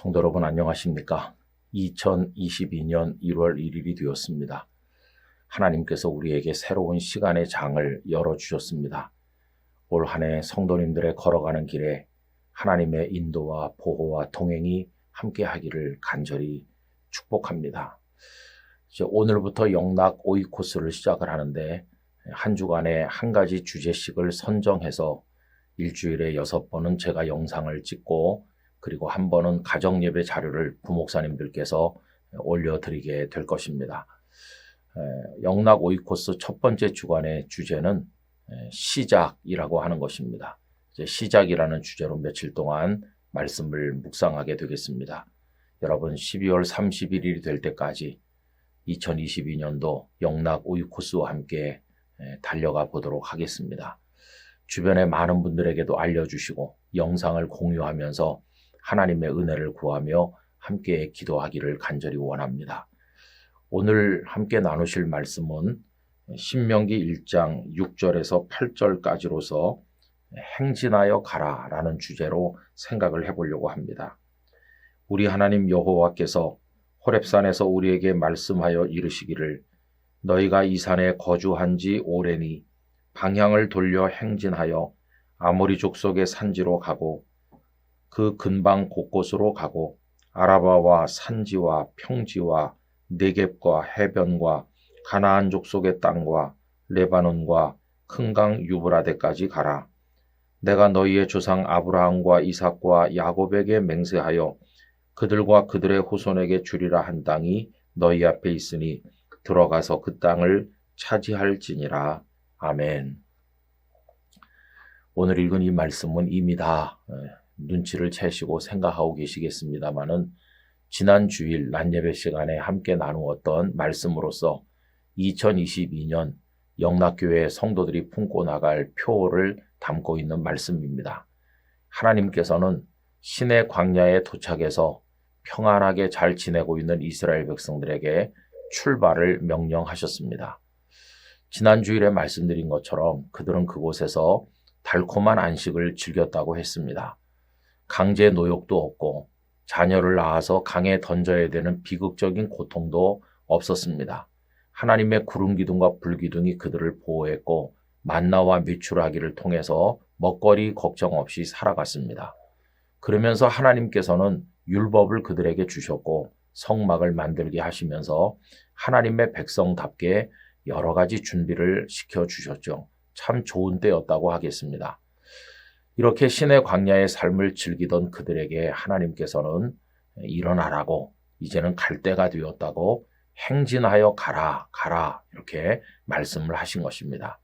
성도 여러분 안녕하십니까? 2022년 1월 1일이 되었습니다. 하나님께서 우리에게 새로운 시간의 장을 열어주셨습니다. 올 한 해 성도님들의 걸어가는 길에 하나님의 인도와 보호와 동행이 함께하기를 간절히 축복합니다. 이제 오늘부터 영락 오이코스를 시작을 하는데 한 주간에 한 가지 주제씩을 선정해서 일주일에 6번은 제가 영상을 찍고 그리고 한 번은 가정예배 자료를 부목사님들께서 올려드리게 될 것입니다. 영락 오이코스 첫 번째 주간의 주제는 시작이라고 하는 것입니다. 이제 시작이라는 주제로 며칠 동안 말씀을 묵상하게 되겠습니다. 여러분 12월 31일이 될 때까지 2022년도 영락 오이코스와 함께 달려가 보도록 하겠습니다. 주변의 많은 분들에게도 알려주시고 영상을 공유하면서 하나님의 은혜를 구하며 함께 기도하기를 간절히 원합니다. 오늘 함께 나누실 말씀은 신명기 1장 6절에서 8절까지로서 행진하여 가라라는 주제로 생각을 해보려고 합니다. 우리 하나님 여호와께서 호렙산에서 우리에게 말씀하여 이르시기를 너희가 이 산에 거주한 지 오래니 방향을 돌려 행진하여 아모리 족속의 산지로 가고 그 근방 곳곳으로 가고 아라바와 산지와 평지와 네겝과 해변과 가나안 족속의 땅과 레바논과 큰 강 유브라데까지 가라. 내가 너희의 조상 아브라함과 이삭과 야곱에게 맹세하여 그들과 그들의 후손에게 주리라 한 땅이 너희 앞에 있으니 들어가서 그 땅을 차지할지니라. 아멘. 오늘 읽은 이 말씀은 이미 다 눈치를 채시고 생각하고 계시겠습니다마는 지난 주일 낮예배 시간에 함께 나누었던 말씀으로서 2022년 영락교회 성도들이 품고 나갈 표를 담고 있는 말씀입니다. 하나님께서는 시내 광야에 도착해서 평안하게 잘 지내고 있는 이스라엘 백성들에게 출발을 명령하셨습니다. 지난 주일에 말씀드린 것처럼 그들은 그곳에서 달콤한 안식을 즐겼다고 했습니다. 강제 노역도 없고 자녀를 낳아서 강에 던져야 되는 비극적인 고통도 없었습니다. 하나님의 구름 기둥과 불 기둥이 그들을 보호했고 만나와 메추라기를 통해서 먹거리 걱정 없이 살아갔습니다. 그러면서 하나님께서는 율법을 그들에게 주셨고 성막을 만들게 하시면서 하나님의 백성답게 여러 가지 준비를 시켜주셨죠. 참 좋은 때였다고 하겠습니다. 이렇게 신의 광야의 삶을 즐기던 그들에게 하나님께서는 일어나라고 이제는 갈 때가 되었다고 행진하여 가라 이렇게 말씀을 하신 것입니다.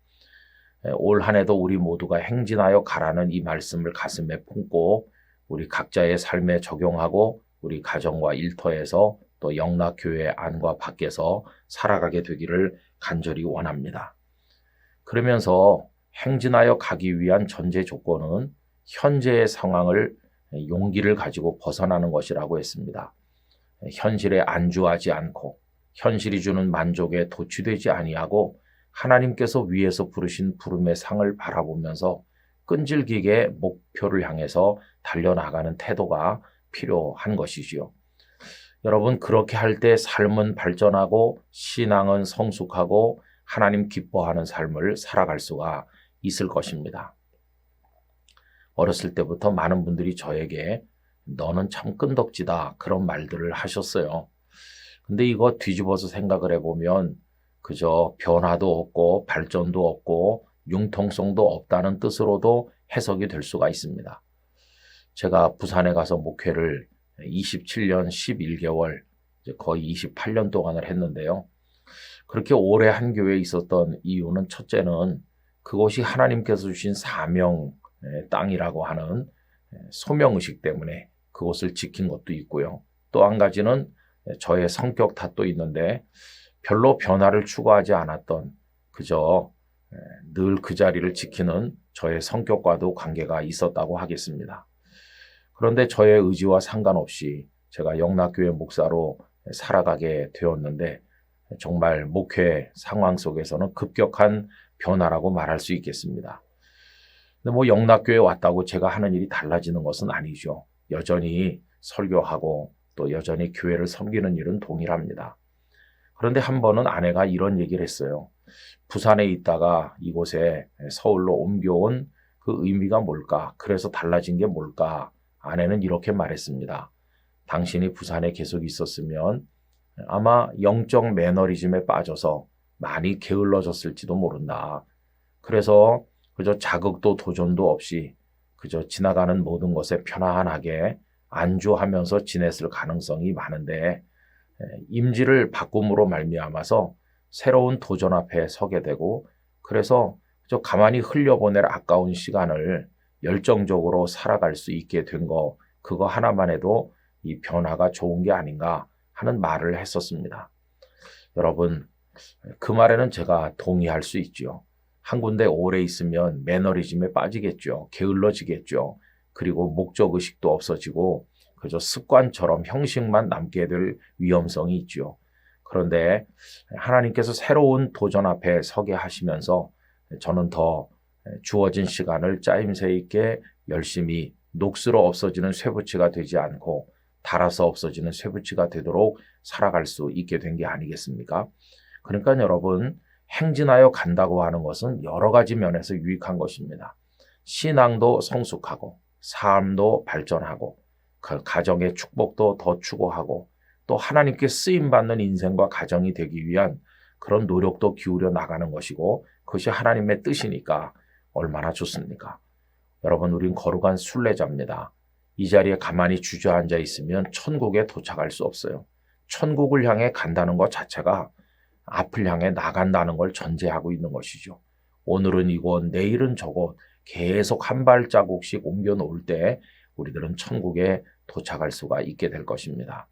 올 한 해도 우리 모두가 행진하여 가라는 이 말씀을 가슴에 품고 우리 각자의 삶에 적용하고 우리 가정과 일터에서 또 영락교회 안과 밖에서 살아가게 되기를 간절히 원합니다. 그러면서 행진하여 가기 위한 전제 조건은 현재의 상황을 용기를 가지고 벗어나는 것이라고 했습니다. 현실에 안주하지 않고 현실이 주는 만족에 도취되지 아니하고 하나님께서 위에서 부르신 부름의 상을 바라보면서 끈질기게 목표를 향해서 달려나가는 태도가 필요한 것이지요. 여러분 그렇게 할 때 삶은 발전하고 신앙은 성숙하고 하나님 기뻐하는 삶을 살아갈 수가 있을 것입니다. 어렸을 때부터 많은 분들이 저에게 너는 참 끈덕지다 그런 말들을 하셨어요. 근데 이거 뒤집어서 생각을 해보면 그저 변화도 없고 발전도 없고 융통성도 없다는 뜻으로도 해석이 될 수가 있습니다. 제가 부산에 가서 목회를 27년 11개월 거의 28년 동안을 했는데요. 그렇게 오래 한 교회에 있었던 이유는 첫째는 그곳이 하나님께서 주신 사명 땅이라고 하는 소명의식 때문에 그곳을 지킨 것도 있고요. 또 한 가지는 저의 성격 탓도 있는데 별로 변화를 추구하지 않았던 그저 늘 그 자리를 지키는 저의 성격과도 관계가 있었다고 하겠습니다. 그런데 저의 의지와 상관없이 제가 영락교회 목사로 살아가게 되었는데 정말 목회 상황 속에서는 급격한 변화라고 말할 수 있겠습니다. 근데 영락교회 왔다고 제가 하는 일이 달라지는 것은 아니죠. 여전히 설교하고 또 여전히 교회를 섬기는 일은 동일합니다. 그런데 한 번은 아내가 이런 얘기를 했어요. 부산에 있다가 이곳에 서울로 옮겨온 그 의미가 뭘까? 그래서 달라진 게 뭘까? 아내는 이렇게 말했습니다. 당신이 부산에 계속 있었으면 아마 영적 매너리즘에 빠져서 많이 게을러졌을지도 모른다. 그래서 그저 자극도 도전도 없이 그저 지나가는 모든 것에 편안하게 안주하면서 지냈을 가능성이 많은데 임지를 바꿈으로 말미암아서 새로운 도전 앞에 서게 되고 그래서 그저 가만히 흘려보낼 아까운 시간을 열정적으로 살아갈 수 있게 된 거 그거 하나만 해도 이 변화가 좋은 게 아닌가 하는 말을 했었습니다. 여러분 그 말에는 제가 동의할 수 있죠. 한 군데 오래 있으면 매너리즘에 빠지겠죠. 게을러지겠죠. 그리고 목적의식도 없어지고 그저 습관처럼 형식만 남게 될 위험성이 있죠. 그런데 하나님께서 새로운 도전 앞에 서게 하시면서 저는 더 주어진 시간을 짜임새 있게 열심히 녹슬어 없어지는 쇠붙이가 되지 않고 닳아서 없어지는 쇠붙이가 되도록 살아갈 수 있게 된 게 아니겠습니까? 그러니까 여러분 행진하여 간다고 하는 것은 여러 가지 면에서 유익한 것입니다. 신앙도 성숙하고 삶도 발전하고 그 가정의 축복도 더 추구하고 또 하나님께 쓰임받는 인생과 가정이 되기 위한 그런 노력도 기울여 나가는 것이고 그것이 하나님의 뜻이니까 얼마나 좋습니까? 여러분 우린 거룩한 순례자입니다. 이 자리에 가만히 주저앉아 있으면 천국에 도착할 수 없어요. 천국을 향해 간다는 것 자체가 앞을 향해 나간다는 걸 전제하고 있는 것이죠. 오늘은 이곳, 내일은 저곳 계속 한 발자국씩 옮겨 놓을 때 우리들은 천국에 도착할 수가 있게 될 것입니다.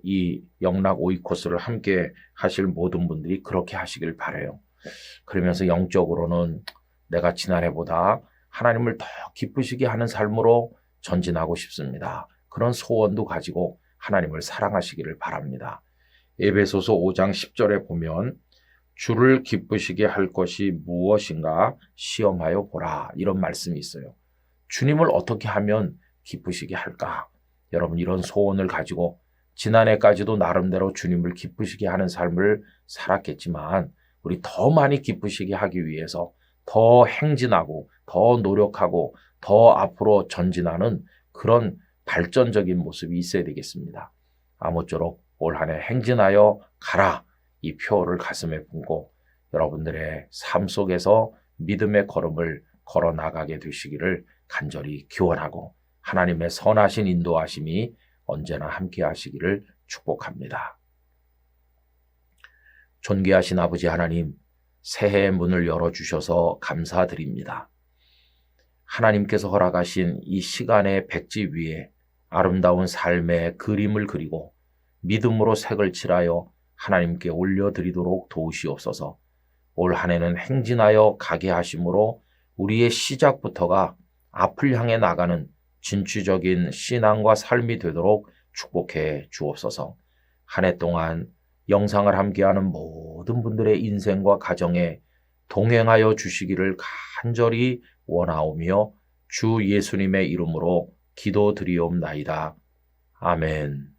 이 영락 오이코스를 함께 하실 모든 분들이 그렇게 하시길 바라요. 그러면서 영적으로는 내가 지난해보다 하나님을 더 기쁘시게 하는 삶으로 전진하고 싶습니다. 그런 소원도 가지고 하나님을 사랑하시기를 바랍니다. 에베소서 5장 10절에 보면 주를 기쁘시게 할 것이 무엇인가 시험하여 보라 이런 말씀이 있어요. 주님을 어떻게 하면 기쁘시게 할까? 여러분 이런 소원을 가지고 지난해까지도 나름대로 주님을 기쁘시게 하는 삶을 살았겠지만 우리 더 많이 기쁘시게 하기 위해서 더 행진하고 더 노력하고 더 앞으로 전진하는 그런 발전적인 모습이 있어야 되겠습니다. 아무쪼록 올 한 해 행진하여 가라 이 표어를 가슴에 품고 여러분들의 삶 속에서 믿음의 걸음을 걸어 나가게 되시기를 간절히 기원하고 하나님의 선하신 인도하심이 언제나 함께 하시기를 축복합니다. 존귀하신 아버지 하나님, 새해의 문을 열어주셔서 감사드립니다. 하나님께서 허락하신 이 시간의 백지 위에 아름다운 삶의 그림을 그리고 믿음으로 색을 칠하여 하나님께 올려드리도록 도우시옵소서. 올 한 해는 행진하여 가게 하심으로 우리의 시작부터가 앞을 향해 나가는 진취적인 신앙과 삶이 되도록 축복해 주옵소서. 한 해 동안 영상을 함께하는 모든 분들의 인생과 가정에 동행하여 주시기를 간절히 원하오며 주 예수님의 이름으로 기도드리옵나이다. 아멘.